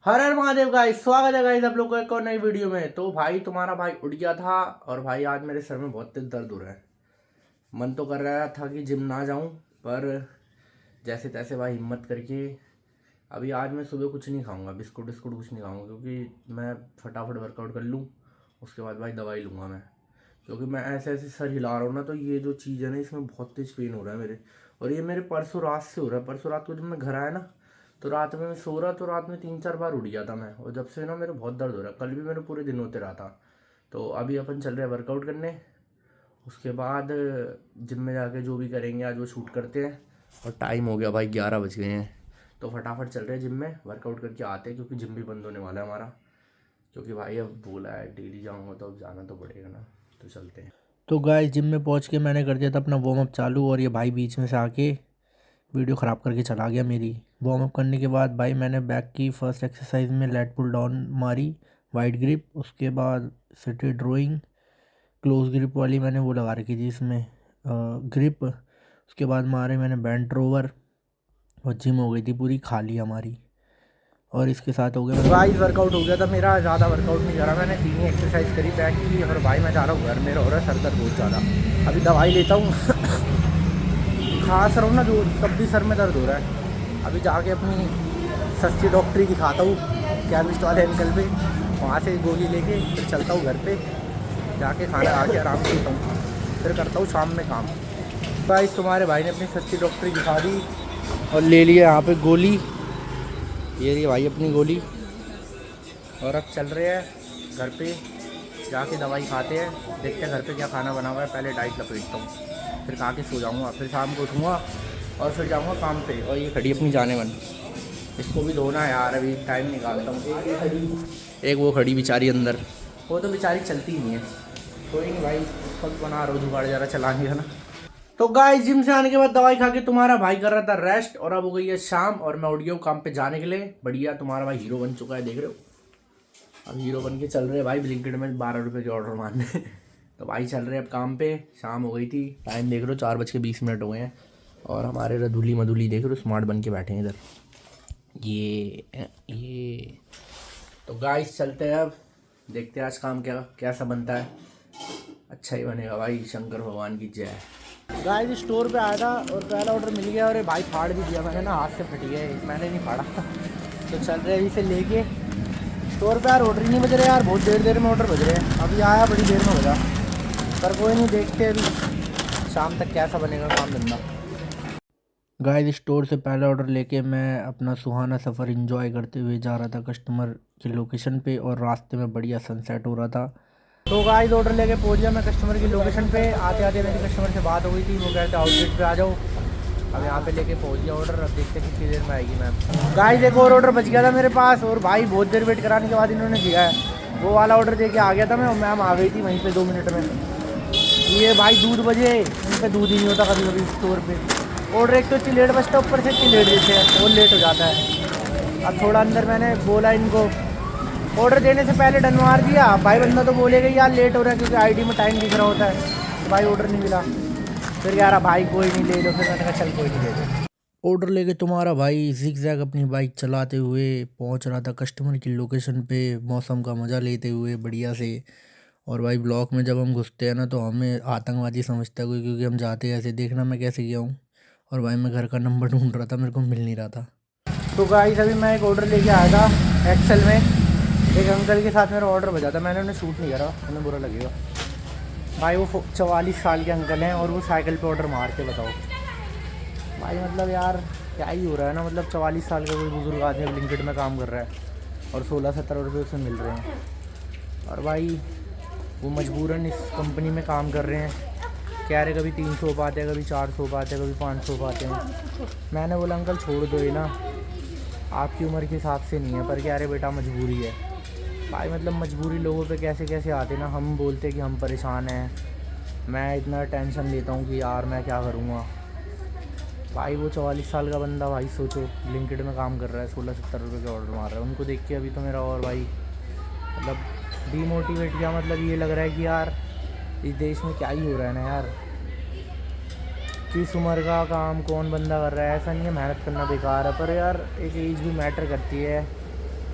हर हर Mahadev guys, स्वागत है guys आप लोग को एक और नई वीडियो में। तो भाई तुम्हारा भाई उठ गया था और भाई आज मेरे सर में बहुत तेज दर्द हो रहा है। मन तो कर रहा था कि जिम ना जाऊं, पर जैसे तैसे भाई हिम्मत करके अभी आज मैं सुबह कुछ नहीं खाऊंगा, बिस्कुट बिस्कुट कुछ नहीं खाऊंगा, क्योंकि मैं फटाफट वर्कआउट कर लूँ। उसके बाद भाई दवाई लूँगा मैं, क्योंकि मैं ऐसे ऐसे सर हिला रहा हूँ ना, तो ये जो चीज़ है ना, इसमें बहुत तेज पेन हो रहा है मेरे। और ये मेरे परसों रात से हो रहा है। परसों रात को जब मैं घर आया ना, तो रात में मैं सो रहा, तो रात में 3-4 बार उठ गया था मैं, और जब से ना मेरे बहुत दर्द हो रहा है। कल भी मेरे पूरे दिन होते रहा था। तो अभी अपन चल रहे हैं वर्कआउट करने, उसके बाद जिम में जाके जो भी करेंगे आज वो शूट करते हैं। और टाइम हो गया भाई, 11 बज गए हैं, तो फटाफट चल रहे हैं जिम में, वर्कआउट करके आते हैं, क्योंकि जिम भी बंद होने वाला है हमारा। क्योंकि भाई अब बोला है डेली जाऊँगा तो अब जाना तो पड़ेगा ना, तो चलते हैं। तो गाइस जिम में पहुंच के मैंने कर दिया था अपना वार्म अप चालू, और ये भाई बीच में से आके वीडियो ख़राब करके चला गया मेरी। वार्म अप करने के बाद भाई मैंने बैक की फर्स्ट एक्सरसाइज में लेट पुल डाउन मारी, वाइड ग्रिप। उसके बाद सिटेड रोइंग, क्लोज ग्रिप वाली मैंने वो लगा रखी थी इसमें ग्रिप। उसके बाद मारे मैंने बेंट रोवर, और जिम हो गई थी पूरी खाली हमारी। और इसके साथ हो गया गाइस वर्कआउट हो गया था मेरा। ज़्यादा वर्कआउट नहीं करा मैंने, 3 ही एक्सरसाइज करी बैक की। और भाई मैं जा रहा हूँ घर, मेरा हो रहा है सर दर्द बहुत ज़्यादा। अभी दवाई लेता हूँ खास रहा हूँ ना जो, तब भी सर में दर्द हो रहा है। अभी जाके अपनी सस्ती डॉक्टरी दिखाता हूँ केमिस्ट वाले अंकल पे, वहाँ से गोली लेके फिर चलता हूँ घर पे, जाके खाना खा के आराम से सोता हूँ, फिर करता हूँ शाम में काम। गाइस तुम्हारे भाई ने अपनी सस्ती डॉक्टरी दिखा दी और ले लिया यहाँ पे गोली। ये रही भाई अपनी गोली। और अब चल रहे हैं घर पे, जाके दवाई खाते हैं, देखते हैं घर पे क्या खाना बना हुआ है। पहले डाइट लपेटता हूँ, फिर खा के सो जाऊँगा, फिर शाम को उठूँगा और फिर जाऊँगा काम पे। और ये खड़ी अपनी जाने मन, इसको भी धोना है यार, अभी टाइम निकालता हूँ। एक ये खड़ी, एक वो खड़ी बेचारी अंदर, वो तो बेचारी चलती ही नहीं है। कोई नहीं भाई, खुद बना रहा जुगाड़ ज़रा चलाने का ना। तो गाइस जिम से आने के बाद दवाई खा के तुम्हारा भाई कर रहा था रेस्ट, और अब हो गई है शाम और मैं उठ गया हूँ काम पे जाने के लिए। बढ़िया, तुम्हारा भाई हीरो बन चुका है, देख रहे हो। अब हीरो बन के चल रहे हैं भाई ब्लिंकिट में 12 रुपये के ऑर्डर मारने तो भाई चल रहे हैं अब काम पे। शाम हो गई थी, टाइम देख रहे हो 4:20 हो गए हैं। और हमारे रधुली मधुली देख रहे हो स्मार्ट बन के बैठे हैं इधर। ये तो गाइस चलते हैं अब, देखते हैं आज काम क्या कैसा बनता है। अच्छा ही बनेगा भाई, शंकर भगवान की जय। गाइस स्टोर पे आया था और पहला ऑर्डर मिल गया, और भाई फाड़ भी दिया मैंने ना, हाथ से फट गया, मैंने नहीं फाड़ा तो चल रहे हैं इसे लेके स्टोर पे। यार ऑर्डर ही नहीं बज रहे यार, बहुत देर में ऑर्डर बज रहे हैं। अभी आया बड़ी देर में बजा, पर कोई नहीं, देखते हैं अभी शाम तक कैसा बनेगा काम धंधा। गाइस स्टोर से पहला ऑर्डर लेके मैं अपना सुहाना सफ़र एंजॉय करते हुए जा रहा था कस्टमर की लोकेशन पे, और रास्ते में बढ़िया सनसेट हो रहा था। तो गाइस ऑर्डर लेके पहुंच गया मैं कस्टमर की लोकेशन पे। आते आते मेरी कस्टमर से बात हो गई थी, वो कहते आउटलेट पे आ जाओ। अब यहाँ पे लेके पहुंच गया ऑर्डर, अब देखते हैं कितनी देर में आएगी मैम। गाइस एक और ऑर्डर बच गया था मेरे पास, और भाई बहुत देर वेट कराने के बाद इन्होंने दिया है। वो वाला ऑर्डर दे के आ गया था मैं, और मैम आ गई थी वहीं पे 2 मिनट में। ये भाई दूध बजे, इन पर दूध ही नहीं होता कभी कभी स्टोर पर। ऑर्डर एक तो इतनी लेट बचता है, ऊपर से इतनी लेट देते हैं, और लेट हो जाता है। अब थोड़ा अंदर मैंने बोला इनको, ऑर्डर देने से पहले डन मार दिया। भाई बंदा तो बोलेगा यार लेट हो रहा है, क्योंकि आईडी में टाइम दिख रहा होता है। तो भाई ऑर्डर नहीं मिला, फिर यार भाई कोई नहीं ले लो, फिर मैंने कहा चल कोई नहीं ले लो। ऑर्डर लेके तुम्हारा भाई जिगजैग अपनी बाइक चलाते हुए पहुंच रहा था कस्टमर की लोकेशन पे, मौसम का मज़ा लेते हुए बढ़िया से। और भाई ब्लॉक में जब हम घुसते हैं ना, तो हमें आतंकवादी समझता है कोई, क्योंकि हम जाते हैं ऐसे। देखना मैं कैसे गया हूँ। और भाई मैं घर का नंबर ढूंढ रहा था, मेरे को मिल नहीं रहा था। तो गाइस अभी मैं एक ऑर्डर लेके आया था एक्सेल में, एक अंकल के साथ मेरा ऑर्डर बजा था, मैंने उन्हें शूट नहीं करा, उन्हें बुरा लगेगा। भाई वो 44 साल के अंकल हैं, और वो साइकिल पे ऑर्डर मारते, बताओ भाई। मतलब यार क्या ही हो रहा है ना, मतलब 44 साल का कोई बुजुर्ग आदमी ब्लिंकिट में काम कर रहा है और 16-17 रुपये उससे मिल रहे हैं। और भाई वो मजबूरन इस कंपनी में काम कर रहे हैं, कह रहे कभी 300 पाते हैं, कभी 400 पाते हैं, कभी 500 पाते हैं। मैंने बोला अंकल छोड़ दो ये ना, आपकी उम्र के हिसाब से नहीं है, पर कह रहे बेटा मजबूरी है। भाई मतलब मजबूरी लोगों पे कैसे कैसे आते ना, हम बोलते कि हम परेशान हैं, मैं इतना टेंशन लेता हूँ कि यार मैं क्या करूँगा। भाई वो 44 साल का बंदा, भाई सोचो ब्लिंकिट में काम कर रहा है, 16-17 रुपये का ऑर्डर मार रहा है। उनको देख के अभी तो मेरा और भाई मतलब डीमोटिवेट किया, मतलब ये लग रहा है कि यार इस देश में क्या ही हो रहा है ना यार। किस उम्र का काम कौन बंदा कर रहा है, ऐसा नहीं है मेहनत करना बेकार है, पर यार एक एज भी मैटर करती है।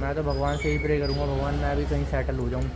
मैं तो भगवान से ही प्रे करूँगा, भगवान मैं भी कहीं सेटल हो जाऊँ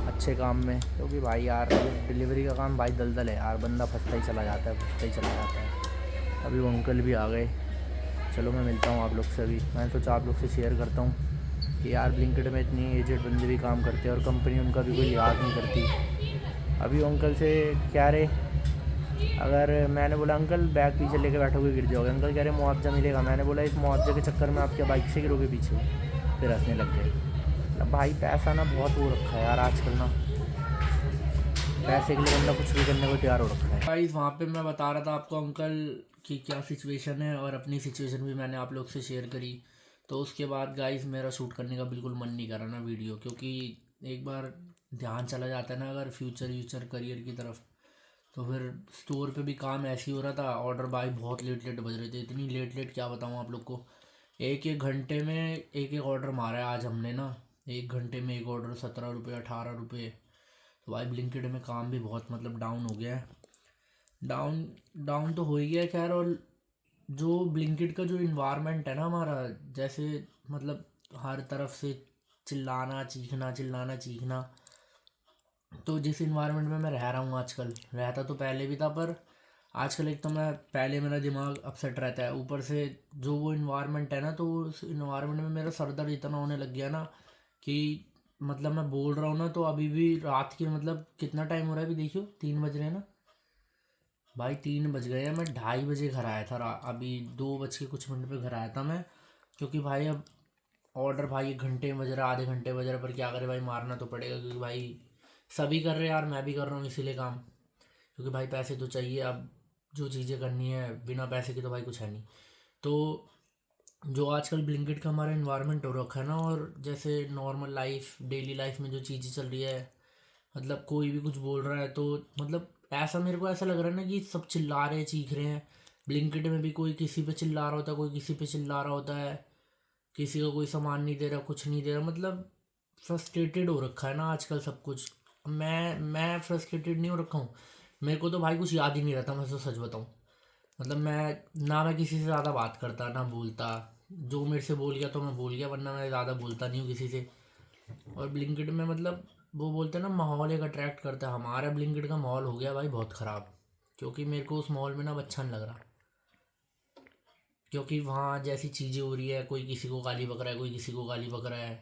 अच्छे काम में, क्योंकि भाई यार डिलीवरी का काम भाई दलदल है यार, बंदा फंसता ही चला जाता है, फंसता ही चला जाता है। अभी वो अंकल भी आ गए, चलो मैं मिलता हूँ आप लोग से। अभी मैंने सोचा आप लोग से शेयर करता हूँ कि यार ब्लिंकिट में इतनी एजेड बंदे भी काम करते हैं और कंपनी उनका भी कोई लिहाज नहीं करती। अभी वो अंकल से कह रहे, अगर मैंने बोला अंकल बैग पीछे लेके बैठोगे गिर जाओगे, अंकल कह रहे मुआवजा मिलेगा। मैंने बोला इस मुआवजे के चक्कर में आपके बाइक से गिरोगे पीछे, फिर हंसने लग गए। मतलब भाई पैसा ना बहुत हो रखा है यार आजकल ना, पैसे के लिए बंदा कुछ भी करने को तैयार हो रखा है। भाई वहाँ पे मैं बता रहा था आपको अंकल की क्या सिचुएशन है, और अपनी सिचुएशन भी मैंने आप लोग से शेयर करी। तो उसके बाद गाइस मेरा शूट करने का बिल्कुल मन नहीं करा ना वीडियो, क्योंकि एक बार ध्यान चला जाता है ना अगर फ्यूचर करियर की तरफ, तो फिर स्टोर पे भी काम ऐसे ही हो रहा था। ऑर्डर भाई बहुत लेट बज रहे थे, इतनी लेट क्या बताऊँ आप लोग को। एक घंटे में एक ऑर्डर मारा है आज हमने ना, 1 घंटे में एक ऑर्डर, 17 रुपये 18 रुपये। तो भाई ब्लिंकिट में काम भी बहुत मतलब डाउन हो गया है, डाउन डाउन तो हो ही गया खैर। और जो ब्लिंकिट का जो इन्वायरमेंट है ना हमारा, जैसे मतलब हर तरफ से चिल्लाना चीखना, तो जिस इन्वायरमेंट में मैं रह रहा हूँ आजकल, रहता तो पहले भी था पर आजकल एक तो मैं पहले मेरा दिमाग अपसेट रहता है, ऊपर से जो वो इन्वायरमेंट है ना, तो उस इन्वायरमेंट में मेरा सर दर्द इतना होने लग गया ना कि मतलब मैं बोल रहा हूँ ना तो अभी भी रात के मतलब कितना टाइम हो रहा है अभी देखियो, 3 बज रहे हैं ना भाई, 3 बज गए हैं। मैं 2:30 बजे घर आया था, अभी 2 बज के कुछ मिनट पे घर आया था मैं, क्योंकि भाई अब ऑर्डर भाई 1 घंटे में बज रहा है, आधे घंटे बज रहा है, पर क्या करे भाई, मारना तो पड़ेगा, क्योंकि भाई सभी कर रहे हैं यार, मैं भी कर रहा हूँ इसीलिए काम, क्योंकि भाई पैसे तो चाहिए। अब जो चीज़ें करनी है बिना पैसे के तो भाई कुछ है नहीं। तो जो आजकल ब्लिंकिट का हमारा इन्वायरमेंट हो रखा है ना, और जैसे नॉर्मल लाइफ डेली लाइफ में जो चीज़ें चल रही है, मतलब कोई भी कुछ बोल रहा है तो मतलब ऐसा मेरे को ऐसा लग रहा है ना कि सब चिल्ला रहे हैं चीख रहे हैं। ब्लिंकिट में भी कोई किसी पे चिल्ला रहा होता है, कोई किसी पे चिल्ला रहा होता है, किसी का कोई सामान नहीं दे रहा, कुछ नहीं दे रहा, मतलब फ्रस्ट्रेटेड हो रखा है ना आजकल सब कुछ। मैं फ्रस्ट्रेटेड नहीं हो रखा हूँ, मेरे को तो भाई कुछ याद ही नहीं रहता, मैं तो सच बताऊँ। मतलब मैं किसी से ज़्यादा बात करता ना बोलता, जो मेरे से बोल गया तो मैं बोल गया, वरना मैं ज़्यादा बोलता नहीं हूँ किसी से। और ब्लिंकिट में मतलब वो बोलते हैं ना माहौल एक अट्रैक्ट करता है, हमारा ब्लिंकिट का माहौल हो गया भाई बहुत ख़राब, क्योंकि मेरे को उस माहौल में ना अब अच्छा नहीं लग रहा, क्योंकि वहाँ जैसी चीज़ें हो रही है, कोई किसी को गाली बक रहा है, कोई किसी को गाली बक रहा है।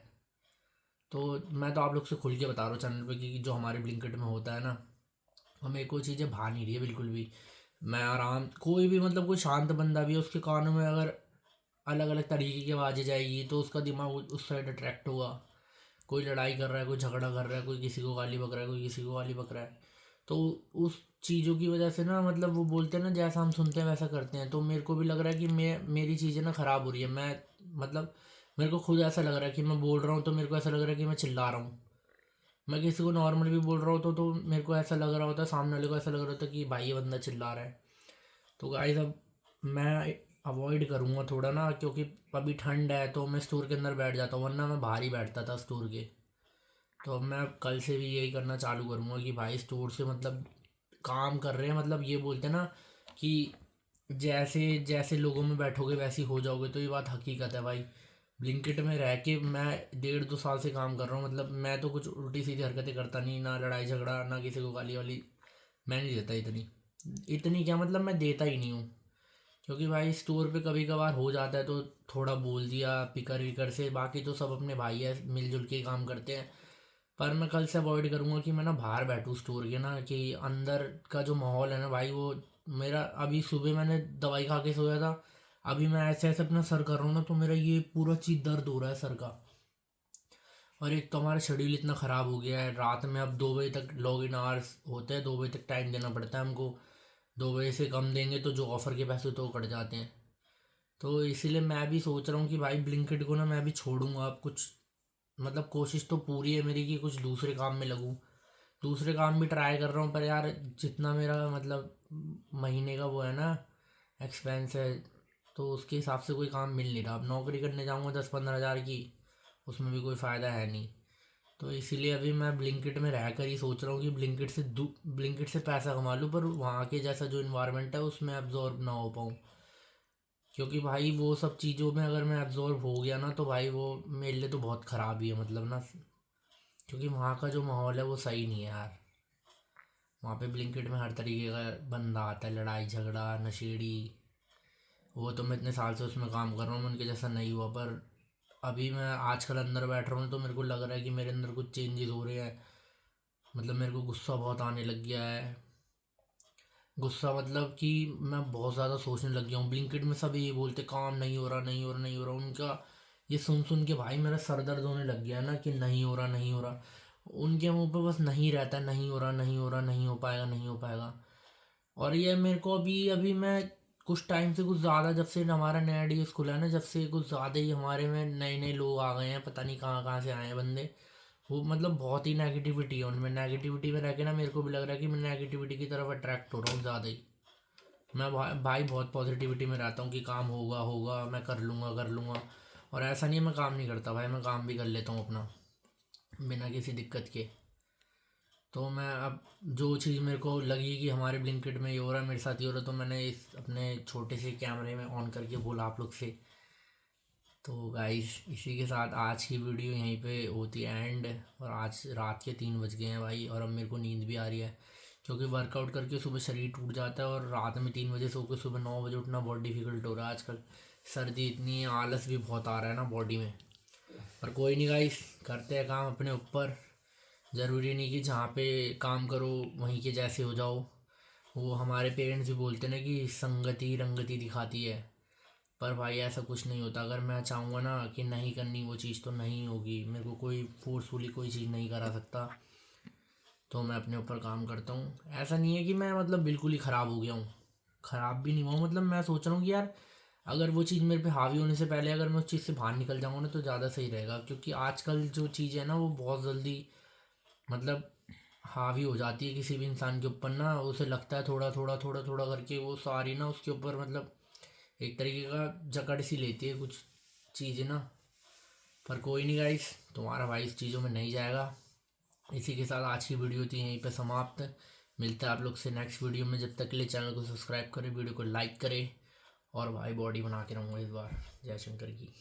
तो मैं तो आप लोग से खुल के बता रहा हूँ चैनल पे कि जो हमारे ब्लिंकिट में होता है ना, हमें कोई चीज़ें भा नहीं रही है बिल्कुल भी। मैं आराम, कोई भी मतलब कोई शांत बंदा भी है, उसके कानों में अगर अलग अलग तरीके की आवाज़ें जाएगी तो उसका दिमाग उस साइड अट्रैक्ट होगा। कोई लड़ाई कर रहा है, कोई झगड़ा कर रहा है, कोई किसी को गाली बक रहा है, कोई किसी को गाली बक रहा है, तो उस चीज़ों की वजह से ना मतलब वो बोलते हैं ना जैसा हम सुनते हैं वैसा करते हैं। तो मेरे को भी लग रहा है कि मेरी चीज़ें ना ख़राब हो रही है। मैं मतलब मेरे को खुद ऐसा लग रहा है कि मैं बोल रहा हूँ तो मेरे को ऐसा लग रहा है कि मैं चिल्ला रहा हूँ। मैं किसी को नॉर्मल भी बोल रहा होता तो मेरे को ऐसा लग रहा होता, सामने वाले को ऐसा लग रहा होता कि भाई ये बंदा चिल्ला रहा है। तो गाइस अब मैं अवॉइड करूँगा थोड़ा ना, क्योंकि अभी ठंड है तो मैं स्टोर के अंदर बैठ जाता हूँ, वरना मैं बाहर ही बैठता था स्टोर के। तो अब मैं कल से भी यही करना चालू करूँगा कि भाई स्टोर से मतलब काम कर रहे हैं, मतलब ये बोलते हैं ना कि जैसे जैसे लोगों में बैठोगे वैसे ही हो जाओगे, तो ये बात हकीकत है भाई। ब्लिंकिट में रह के मैं 1.5-2 साल से काम कर रहा हूँ, मतलब मैं तो कुछ उल्टी सीधी हरकतें करता नहीं, ना लड़ाई झगड़ा, ना किसी को गाली वाली, मैं नहीं देता इतनी। इतनी क्या मतलब मैं देता ही नहीं हूँ, क्योंकि भाई स्टोर पे कभी कभार हो जाता है तो थोड़ा बोल दिया पिकर विकर से, बाकी तो सब अपने भाई है, मिलजुल के ही काम करते हैं। पर मैं कल से अवॉइड करूँगा कि मैं ना बाहर बैठूँ स्टोर के ना, कि अंदर का जो माहौल है ना भाई वो मेरा, अभी सुबह मैंने दवाई खा के सोया था, अभी मैं ऐसे ऐसे अपना सर कर रहा हूँ ना तो मेरा ये पूरा चीज दर्द हो रहा है सर का। और एक तो हमारा शेड्यूल इतना ख़राब हो गया है, रात में अब 2 बजे तक लॉग इन आवर्स होते हैं, 2 बजे तक टाइम देना पड़ता है हमको। 2 बजे से कम देंगे तो जो ऑफ़र के पैसे तो वो कट जाते हैं। तो इसीलिए मैं भी सोच रहा हूँ कि भाई ब्लिंकिट को ना मैं भी छोड़ूंगा अब कुछ, मतलब कोशिश तो पूरी है मेरी कि कुछ दूसरे काम में लगूँ। दूसरे काम भी ट्राई कर रहा हूँ, पर यार जितना मेरा मतलब महीने का वो है ना एक्सपेंस है, तो उसके हिसाब से कोई काम मिल नहीं रहा। अब नौकरी करने जाऊँगा 10-15 हज़ार की, उसमें भी कोई फ़ायदा है नहीं। तो इसीलिए अभी मैं ब्लिंकिट में रह कर ही सोच रहा हूँ कि ब्लिंकिट से पैसा कमा लूँ, पर वहाँ के जैसा जो इन्वायरमेंट है उसमें एब्जॉर्ब ना हो पाऊँ। क्योंकि भाई वो सब चीज़ों में अगर मैं एब्जॉर्व हो गया ना तो भाई वो मेरे लिए तो बहुत ख़राब ही है, मतलब ना, क्योंकि वहाँ का जो माहौल है वो सही नहीं है यार। वहाँ पे ब्लिंकिट में हर तरीके का बंदा आता है, लड़ाई झगड़ा नशेड़ी। वो तो मैं इतने साल से उसमें काम कर रहा हूँ, उनके जैसा नहीं हुआ, पर अभी मैं आजकल अंदर बैठ रहा हूँ तो मेरे को लग रहा है कि मेरे अंदर कुछ चेंजेस हो रहे हैं। मतलब मेरे को गुस्सा बहुत आने लग गया है। गुस्सा मतलब कि मैं बहुत ज़्यादा सोचने लग गया हूँ। ब्लिंकिट में सब ये बोलते काम नहीं हो रहा, नहीं हो रहा, नहीं हो रहा, उनका ये सुन सुन के भाई मेरा सर दर्द होने लग गया ना कि नहीं हो रहा, नहीं हो रहा। उनके मुंह पे बस नहीं रहता है, नहीं हो रहा, नहीं हो रहा, नहीं हो पाएगा, नहीं हो पाएगा। और ये मेरे को अभी अभी मैं कुछ टाइम से कुछ ज़्यादा, जब से हमारा नया डीएस खुला है ना, जब से कुछ ज़्यादा ही हमारे में नए नए लोग आ गए हैं, पता नहीं कहाँ कहाँ से आए हैं बंदे। वो मतलब बहुत ही नेगेटिविटी है उनमें। नेगेटिविटी में रह के ना मेरे को भी लग रहा है कि मैं नेगेटिविटी की तरफ अट्रैक्ट हो रहा हूँ ज़्यादा ही। मैं भाई बहुत पॉजिटिविटी में रहता हूँ कि काम होगा होगा, मैं कर लूँगा कर लूँगा। और ऐसा नहीं है मैं काम नहीं करता भाई, मैं काम भी कर लेता हूँ अपना बिना किसी दिक्कत के। तो मैं अब जो चीज़ मेरे को लगी कि हमारे ब्लिंकिट में ये हो रहा है, मेरे साथ ये हो रहा है, तो मैंने इस अपने छोटे से कैमरे में ऑन करके बोला आप लोग से। तो गाइस इसी के साथ आज की वीडियो यहीं पे होती है एंड। और आज रात के 3 बज गए हैं भाई, और अब मेरे को नींद भी आ रही है, क्योंकि वर्कआउट करके सुबह शरीर टूट जाता है और रात में 3 बजे सो के सुबह 9 बजे उठना बहुत डिफिकल्ट हो रहा है आजकल। सर्दी इतनी है, आलस भी बहुत आ रहा है ना बॉडी में। पर कोई नहीं गाइस, करते हैं काम अपने ऊपर। ज़रूरी नहीं कि जहाँ पे काम करो वहीं के जैसे हो जाओ। वो हमारे पेरेंट्स भी बोलते हैं ना कि संगति रंगति दिखाती है। पर भाई ऐसा कुछ नहीं होता। अगर मैं चाहूँगा ना कि नहीं करनी वो चीज़ तो नहीं होगी, मेरे को कोई फोर्सफुली कोई चीज़ नहीं करा सकता। तो मैं अपने ऊपर काम करता हूँ। ऐसा नहीं है कि मैं मतलब बिल्कुल ही ख़राब हो गया हूँ, ख़राब भी नहीं हुआ हूँ। मतलब मैं सोच रहा हूँ कि यार अगर वो चीज़ मेरे पे हावी होने से पहले अगर मैं उस चीज़ से बाहर निकल जाऊँगा ना तो ज़्यादा सही रहेगा। क्योंकि आजकल जो चीज़ है ना वो बहुत जल्दी मतलब हावी हो जाती है किसी भी इंसान के ऊपर ना। उसे लगता है थोड़ा थोड़ा थोड़ा थोड़ा करके वो सारी ना उसके ऊपर मतलब एक तरीके का जकड़ सी लेती है कुछ चीज़ें ना। पर कोई नहीं गाइस, तुम्हारा भाई इस चीज़ों में नहीं जाएगा। इसी के साथ आज की वीडियो थी यहीं पे समाप्त। मिलते हैं आप लोग से नेक्स्ट वीडियो में। जब तक के लिए चैनल को सब्सक्राइब करें, वीडियो को लाइक करें, और भाई बॉडी बना के रहूँगा इस बार। जय शंकर की।